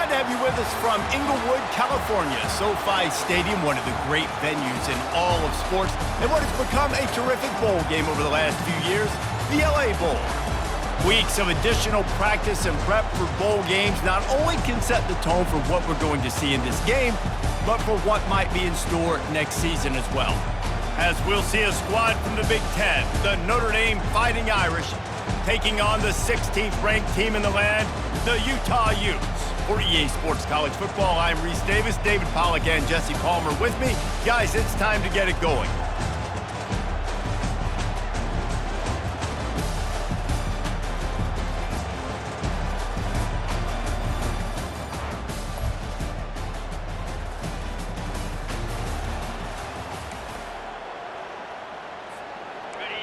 Glad to have you with us from Inglewood, California. SoFi Stadium, one of the great venues in all of sports, and what has become a terrific bowl game over the last few years, the LA Bowl. Weeks of additional practice and prep for bowl games not only can set the tone for what we're going to see in this game, but for what might be in store next season as well. As we'll see a squad from the Big Ten, the Notre Dame Fighting Irish, taking on the 16th ranked team in the land, the Utah Utes. For EA Sports College Football, I'm Reese Davis, David Pollack, and Jesse Palmer with me. Guys, it's time to get it going.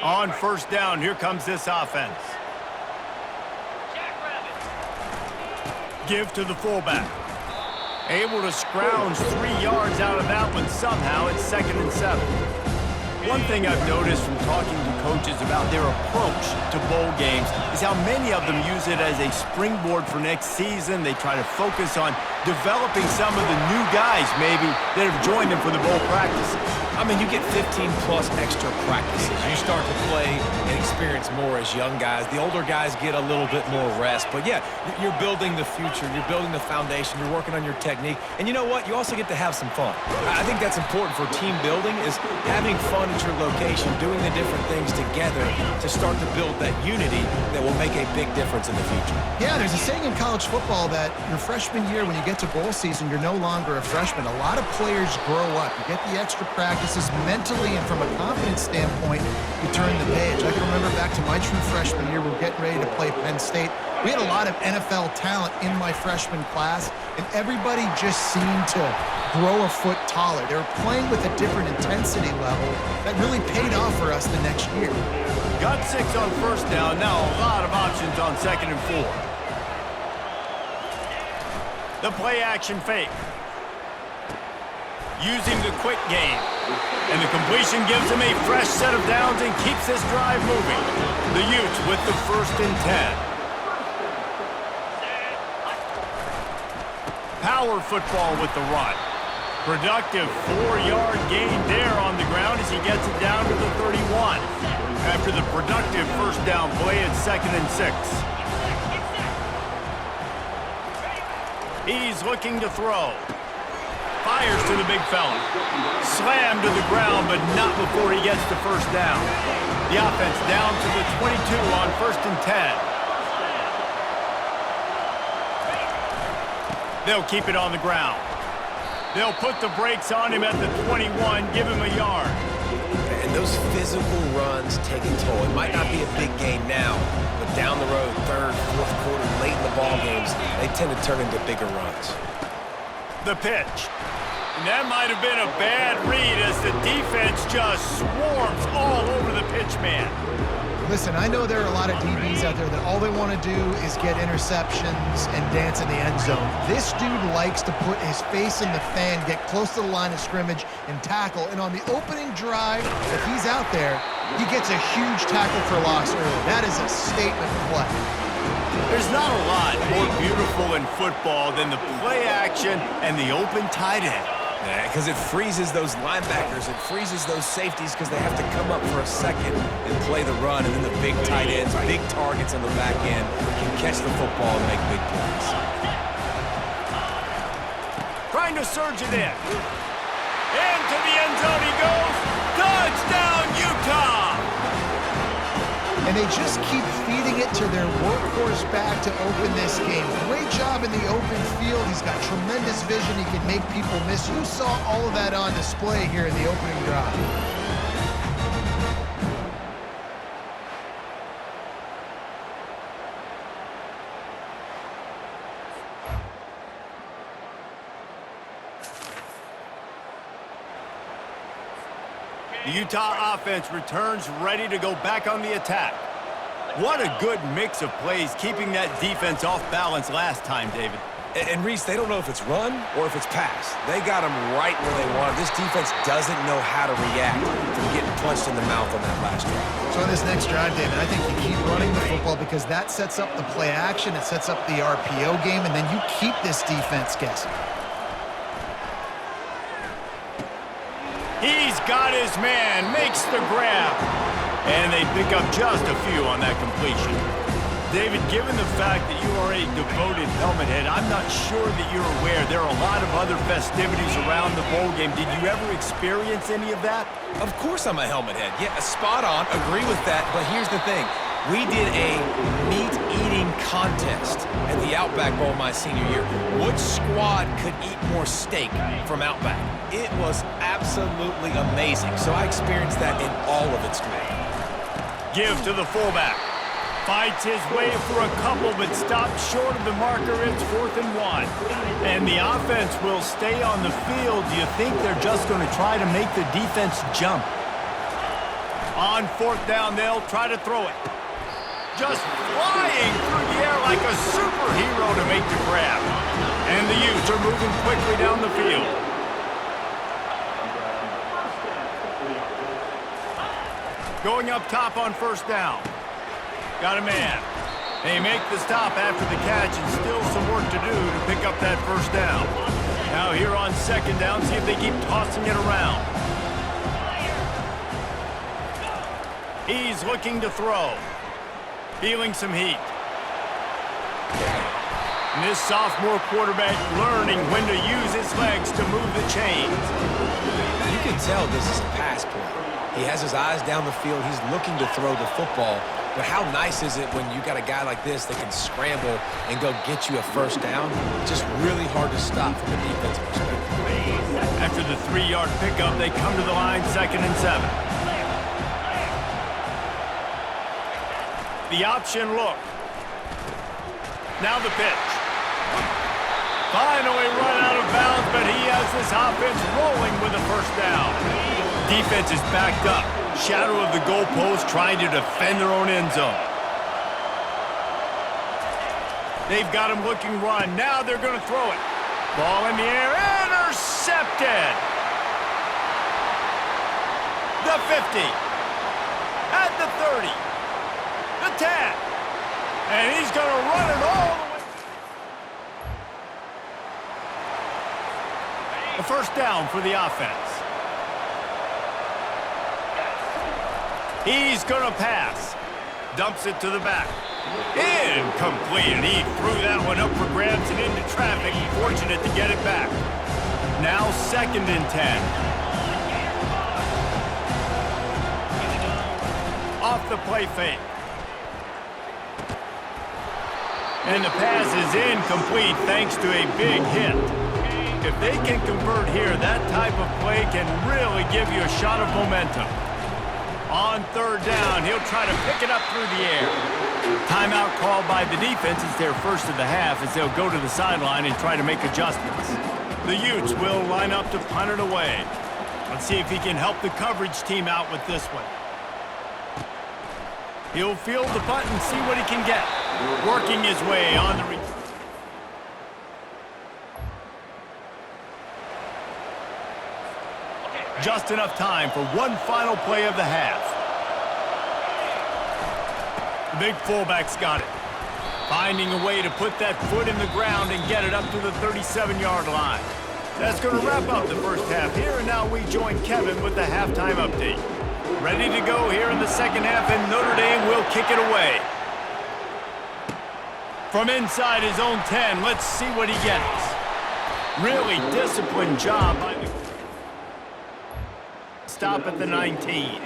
On first down, here comes this offense. Give to the fullback. Able to scrounge 3 yards out of that one somehow. It's 2nd and 7. One thing I've noticed from talking to coaches about their approach to bowl games is how many of them use it as a springboard for next season. They try to focus on developing some of the new guys maybe that have joined them for the bowl practices. I mean, you get 15-plus extra practices. You start to play and experience more as young guys. The older guys get a little bit more rest. But, yeah, you're building the future. You're building the foundation. You're working on your technique. And you know what? You also get to have some fun. I think that's important for team building is having fun at your location, doing the different things together to start to build that unity that will make a big difference in the future. Yeah, there's a saying in college football that your freshman year, when you get to bowl season, you're no longer a freshman. A lot of players grow up. You get the extra practices mentally, and from a confidence standpoint, you turn the page. I can remember back to my true freshman year, we were getting ready to play Penn State. We had a lot of NFL talent in my freshman class, and everybody just seemed to grow a foot taller. They were playing with a different intensity level that really paid off for us the next year. Got 6 on first down. Now a lot of options on 2nd and 4. The play action fake. Using the quick game. And the completion gives him a fresh set of downs and keeps this drive moving. The Utes with the 1st and 10. Power football with the run. Productive 4-yard gain there on the ground as he gets it down to the 31. After the productive first down play, it's 2nd and 6. He's looking to throw. Fires to the big fella. Slammed to the ground, but not before he gets the first down. The offense down to the 22 on 1st and 10. They'll keep it on the ground. They'll put the brakes on him at the 21, give him a yard. And those physical runs take a toll. It might not be a big game now, but down the road, 3rd, 4th quarter, late in the ball games, they tend to turn into bigger runs. The pitch. And that might have been a bad read as the defense just swarms all over the pitch man. Listen, I know there are a lot of DBs out there that all they want to do is get interceptions and dance in the end zone. This dude likes to put his face in the fan, get close to the line of scrimmage, and tackle. And on the opening drive, if he's out there, he gets a huge tackle for loss early. That is a statement play. There's not a lot more beautiful in football than the play action and the open tight end. Because it freezes those linebackers. It freezes those safeties because they have to come up for a second and play the run. And then the big tight ends, big targets on the back end can catch the football and make big plays. Trying to surge it in. Into the end zone he goes. Touchdown, Utah! And they just keep feeding it to their workhorse back to open this game. Great job in the open field. He's got tremendous vision. He can make people miss. You saw all of that on display here in the opening drive. The Utah offense returns ready to go back on the attack. What a good mix of plays, keeping that defense off balance last time, David. And Reese, they don't know if it's run or if it's pass. They got them right where they want it. This defense doesn't know how to react from getting punched in the mouth on that last drive. So on this next drive, David, I think you keep running the football because that sets up the play action, it sets up the RPO game, and then you keep this defense guessing. He's got his man, makes the grab, and they pick up just a few on that completion. David, given the fact that you are a devoted helmet head, I'm not sure that you're aware there are a lot of other festivities around the bowl game. Did you ever experience any of that? Of course I'm a helmet head. Yeah, spot on. Agree with that. But here's the thing. We did a meat-eating contest at the Outback Bowl my senior year. Which squad could eat more steak from Outback? It was absolutely amazing. So I experienced that in all of its glory. Give to the fullback. Fights his way for a couple, but stops short of the marker. It's 4th and 1. And the offense will stay on the field. Do you think they're just going to try to make the defense jump? On 4th down, they'll try to throw it. Just flying through the air like a superhero to make the grab. And the Utes are moving quickly down the field. Going up top on 1st down. Got a man. They make the stop after the catch and still some work to do to pick up that 1st down. Now here on 2nd down, see if they keep tossing it around. He's looking to throw. Feeling some heat. And this sophomore quarterback learning when to use his legs to move the chains. You can tell this is a pass play. He has his eyes down the field. He's looking to throw the football. But how nice is it when you got a guy like this that can scramble and go get you a 1st down? Just really hard to stop from a defensive perspective. After the 3-yard pickup, they come to the line 2nd and 7. The option look. Now the pitch. Finally run out of bounds, but he has this offense rolling with a 1st down. Defense is backed up. Shadow of the goalpost trying to defend their own end zone. They've got him looking run. Now they're going to throw it. Ball in the air. Intercepted. The 50. At the 30. The 10. And he's going to run it all the way. A 1st down for the offense. He's going to pass. Dumps it to the back. Incomplete. And he threw that one up for grabs and into traffic. Fortunate to get it back. Now 2nd and 10. Off the play fake. And the pass is incomplete thanks to a big hit. If they can convert here, that type of play can really give you a shot of momentum. On 3rd down, he'll try to pick it up through the air. Timeout called by the defense. It's their 1st of the half as they'll go to the sideline and try to make adjustments. The Utes will line up to punt it away. Let's see if he can help the coverage team out with this one. He'll field the punt and see what he can get. Working his way on the return. Just enough time for one final play of the half. The big fullback's got it. Finding a way to put that foot in the ground and get it up to the 37-yard line. That's going to wrap up the 1st half here, and now we join Kevin with the halftime update. Ready to go here in the 2nd half, and Notre Dame will kick it away. From inside his own 10, let's see what he gets. Really disciplined job by the stop at the 19.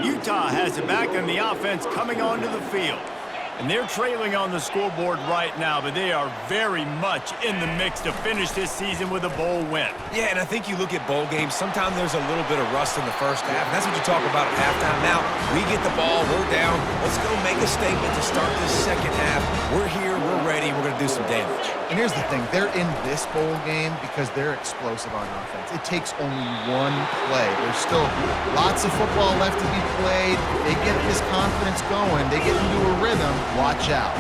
Utah has it back, and the offense coming onto the field. And they're trailing on the scoreboard right now, but they are very much in the mix to finish this season with a bowl win. Yeah, and I think you look at bowl games, sometimes there's a little bit of rust in the 1st half, and that's what you talk about at halftime. Now, we get the ball, we're down, let's go make a statement to start this 2nd half. We're here, we're ready, we're going to do some damage. And here's the thing, they're in this bowl game because they're explosive on offense. It takes only one play. There's still lots of football left to be played. If they get this confidence going, they get into a rhythm, watch out.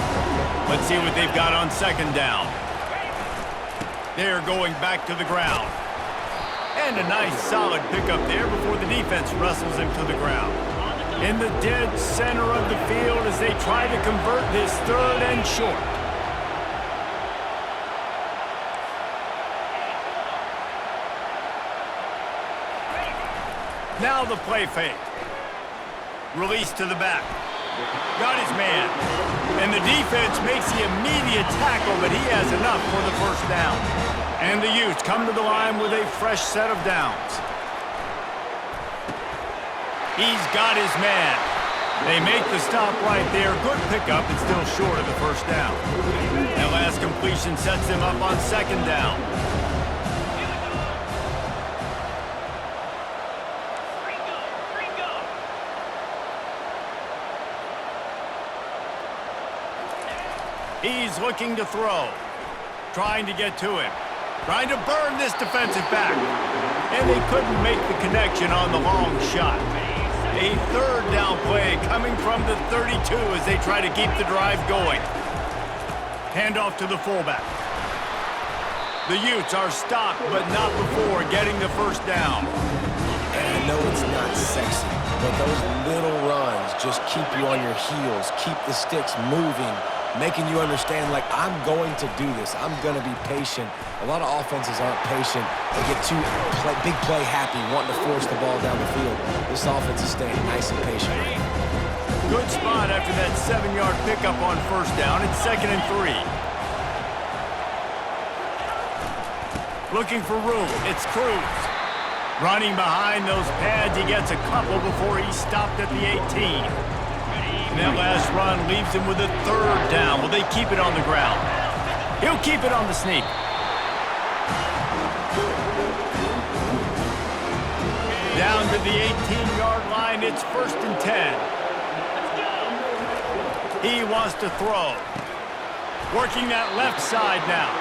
Let's see what they've got on 2nd down. They're going back to the ground. And a nice solid pickup there before the defense wrestles him to the ground. In the dead center of the field as they try to convert this 3rd and short. Now the play fake. Release to the back. Got his man. And the defense makes the immediate tackle, but he has enough for the first down. And the Utes come to the line with a fresh set of downs. He's got his man. They make the stop right there. Good pickup, and still short of the first down. That last completion sets them up on 2nd down. He's looking to throw. Trying to get to him. Trying to burn this defensive back. And they couldn't make the connection on the long shot. A 3rd down play coming from the 32 as they try to keep the drive going. Handoff to the fullback. The Utes are stopped, but not before getting the first down. And I know it's not sexy, but those little runs just keep you on your heels, keep the sticks moving, making you understand, like, I'm going to do this. I'm going to be patient. A lot of offenses aren't patient. They get too big play happy, wanting to force the ball down the field. This offense is staying nice and patient right now. Good spot after that 7-yard pickup on 1st down. It's 2nd and 3. Looking for room. It's Cruz. Running behind those pads. He gets a couple before he's stopped at the 18. And that last run leaves him with a 3rd down. Will they keep it on the ground? He'll keep it on the sneak. Down to the 18-yard line, it's 1st and 10. He wants to throw. Working that left side now.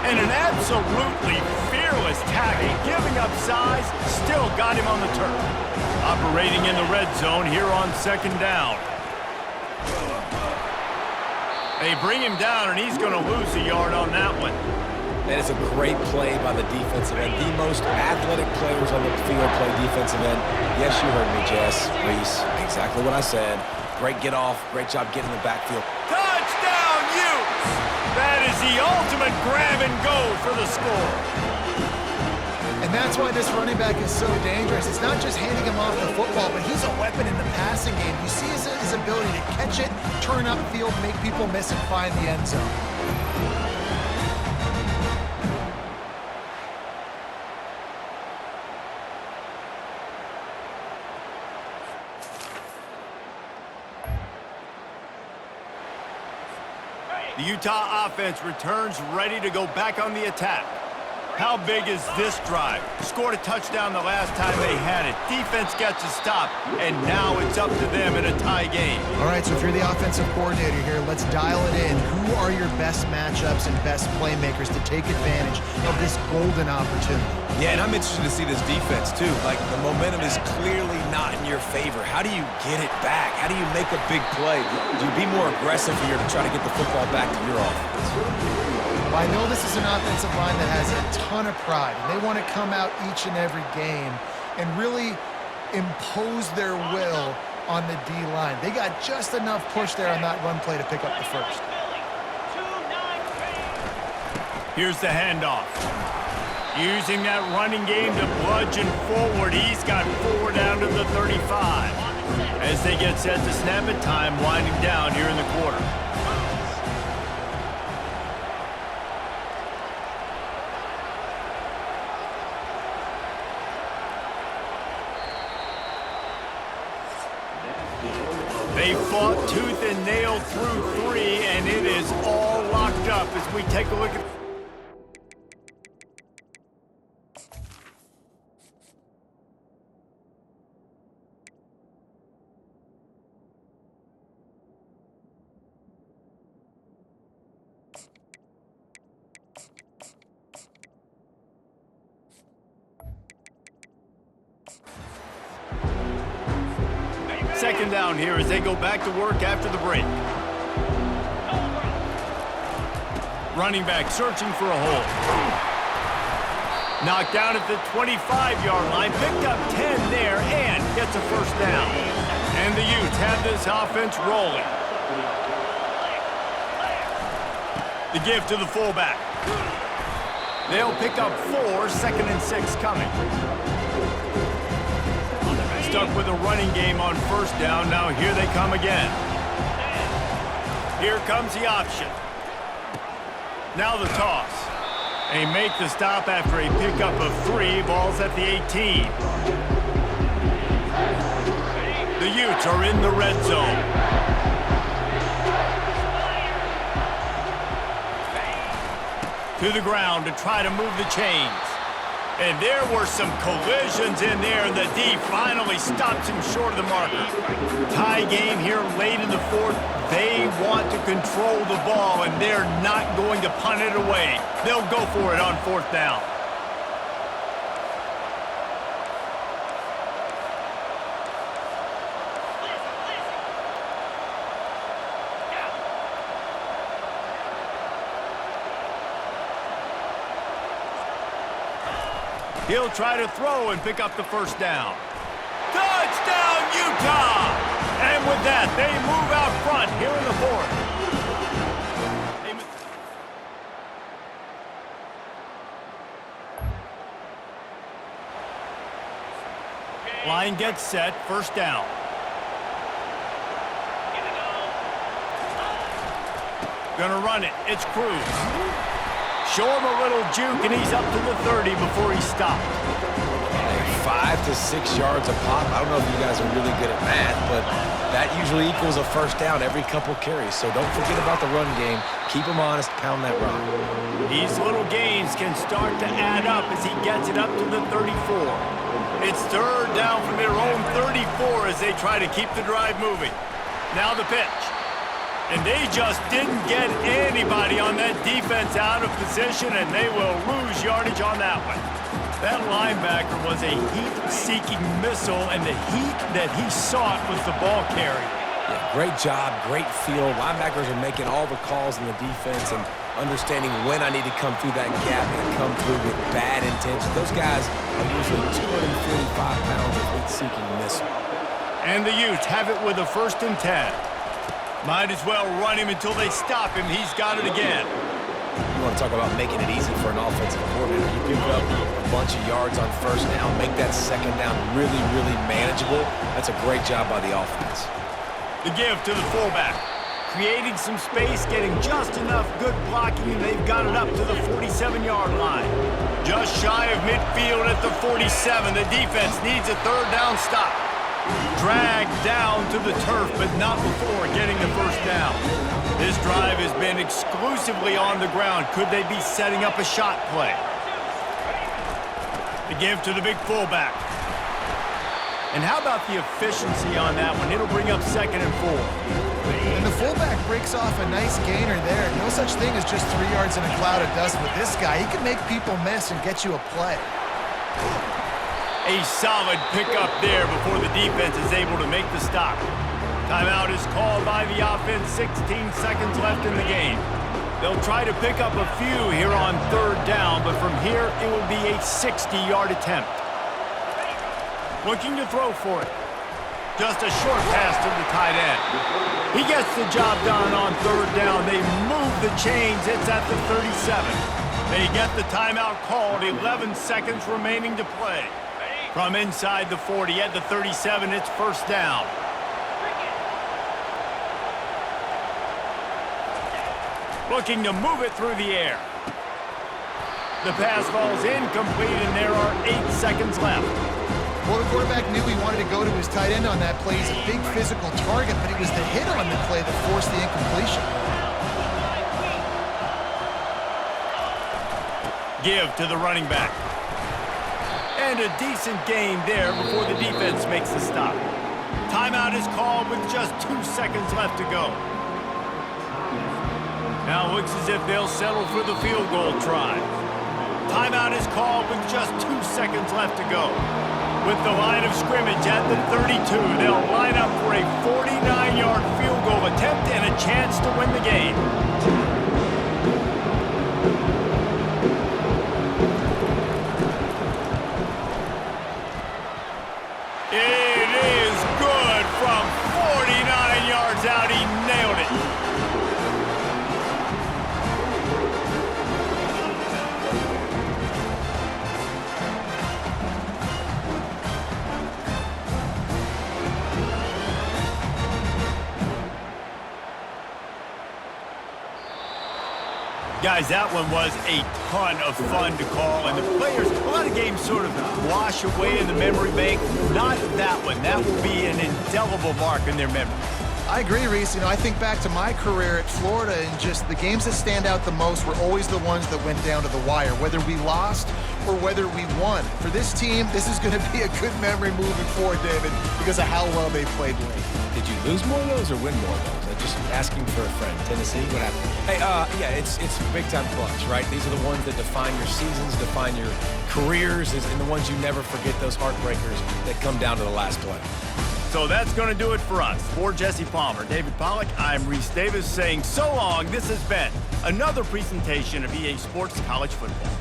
And an absolutely fearless tackle, giving up size, still got him on the turf. Operating in the red zone here on 2nd down. They bring him down, and he's going to lose a yard on that one. That is a great play by the defensive end. The most athletic players on the field play defensive end. Yes, you heard me, Jess, Reese. Exactly what I said. Great get off. Great job getting in the backfield. Touchdown, Utes! That is the ultimate grab and go for the score. And that's why this running back is so dangerous. It's not just handing him off the football, but he's a weapon in the passing game. You see his ability to catch it, turn upfield, make people miss, and find the end zone. The Utah offense returns ready to go back on the attack. How big is this drive? Scored a touchdown the last time they had it. Defense gets a stop, and now it's up to them in a tie game. All right, so if you're the offensive coordinator here, let's dial it in. Who are your best matchups and best playmakers to take advantage of this golden opportunity? Yeah, and I'm interested to see this defense, too. Like, the momentum is clearly not in your favor. How do you get it back? How do you make a big play? Do you be more aggressive here to try to get the football back to your offense? Well, I know this is an offensive line that has a ton of pride, and they want to come out each and every game and really impose their will on the D-line. They got just enough push there on that run play to pick up the first. Here's the handoff. Using that running game to bludgeon forward. He's got 4 down to the 35. As they get set to snap it, time winding down here in the quarter. They fought tooth and nail through 3, and it is all locked up as we take a look at... Second down here as they go back to work after the break. Running back searching for a hole. Knocked down at the 25-yard line. Picked up 10 there and gets a first down. And the Utes have this offense rolling. The give to the fullback. They'll pick up 4, 2nd and 6 coming. Stuck with a running game on first down. Now here they come again. Here comes the option. Now the toss. They make the stop after a pickup of 3. Ball's at the 18. The Utes are in the red zone. To the ground to try to move the chains. And there were some collisions in there, and the D finally stops him short of the marker. Tie game here late in the fourth. They want to control the ball, and they're not going to punt it away. They'll go for it on 4th down. He'll try to throw and pick up the first down. Touchdown, Utah! And with that, they move out front here in the fourth. Line gets set, first down. Gonna run it, it's Cruz. Show him a little juke, and he's up to the 30 before he stopped. 5 to 6 yards a pop. I don't know if you guys are really good at math, but that usually equals a first down every couple carries. So don't forget about the run game. Keep him honest, pound that rock. These little gains can start to add up as he gets it up to the 34. It's 3rd down from their own 34 as they try to keep the drive moving. Now the pitch. And they just didn't get anybody on that defense out of position, and they will lose yardage on that one. That linebacker was a heat-seeking missile, and the heat that he sought was the ball carrier. Yeah, great job, great feel. Linebackers are making all the calls in the defense and understanding when I need to come through that gap and come through with bad intention. Those guys are usually 245 pounds of heat-seeking missile. And the Utes have it with a 1st and 10. Might as well run him until they stop him. He's got it again. You want to talk about making it easy for an offensive coordinator. You pick up a bunch of yards on first down, make that 2nd down really, really manageable. That's a great job by the offense. The give to the fullback. Creating some space, getting just enough good blocking, and they've got it up to the 47-yard line. Just shy of midfield at the 47. The defense needs a 3rd down stop. Dragged down to the turf, but not before getting the first down. This drive has been exclusively on the ground. Could they be setting up a shot play? The give to the big fullback. And how about the efficiency on that one? It'll bring up 2nd and 4. And the fullback breaks off a nice gainer there. No such thing as just 3 yards in a cloud of dust with this guy. He can make people miss and get you a play. A solid pickup there before the defense is able to make the stop. Timeout is called by the offense. 16 seconds left in the game. They'll try to pick up a few here on 3rd down, but from here it will be a 60-yard attempt. Looking to throw for it. Just a short pass to the tight end. He gets the job done on 3rd down. They move the chains. It's at the 37. They get the timeout called. 11 seconds remaining to play. From inside the 40 at the 37, it's first down. Looking to move it through the air. The pass falls incomplete, and there are 8 seconds left. Well, the quarterback knew he wanted to go to his tight end on that play. He's a big physical target, but it was the hit on the play that forced the incompletion. Give to the running back. And a decent gain there before the defense makes the stop. Timeout is called with just 2 seconds left to go. Now it looks as if they'll settle for the field goal try. Timeout is called with just 2 seconds left to go. With the line of scrimmage at the 32, they'll line up for a 49-yard field goal attempt and a chance to win the game. Guys, that one was a ton of fun to call, and the players, a lot of games sort of wash away in the memory bank. Not that one. That will be an indelible mark in their memories. I agree, Reese. I think back to my career at Florida, and just the games that stand out the most were always the ones that went down to the wire, whether we lost or whether we won. For this team, this is going to be a good memory moving forward, David, because of how well they played late. Did you lose more of those or win more of those? I'm just asking for a friend. Tennessee, what happened? Hey, yeah, it's big-time clutch, right? These are the ones that define your seasons, define your careers, and the ones you never forget, those heartbreakers that come down to the last play. So that's going to do it for us. For Jesse Palmer, David Pollack, I'm Reese Davis saying so long. This has been another presentation of EA Sports College Football.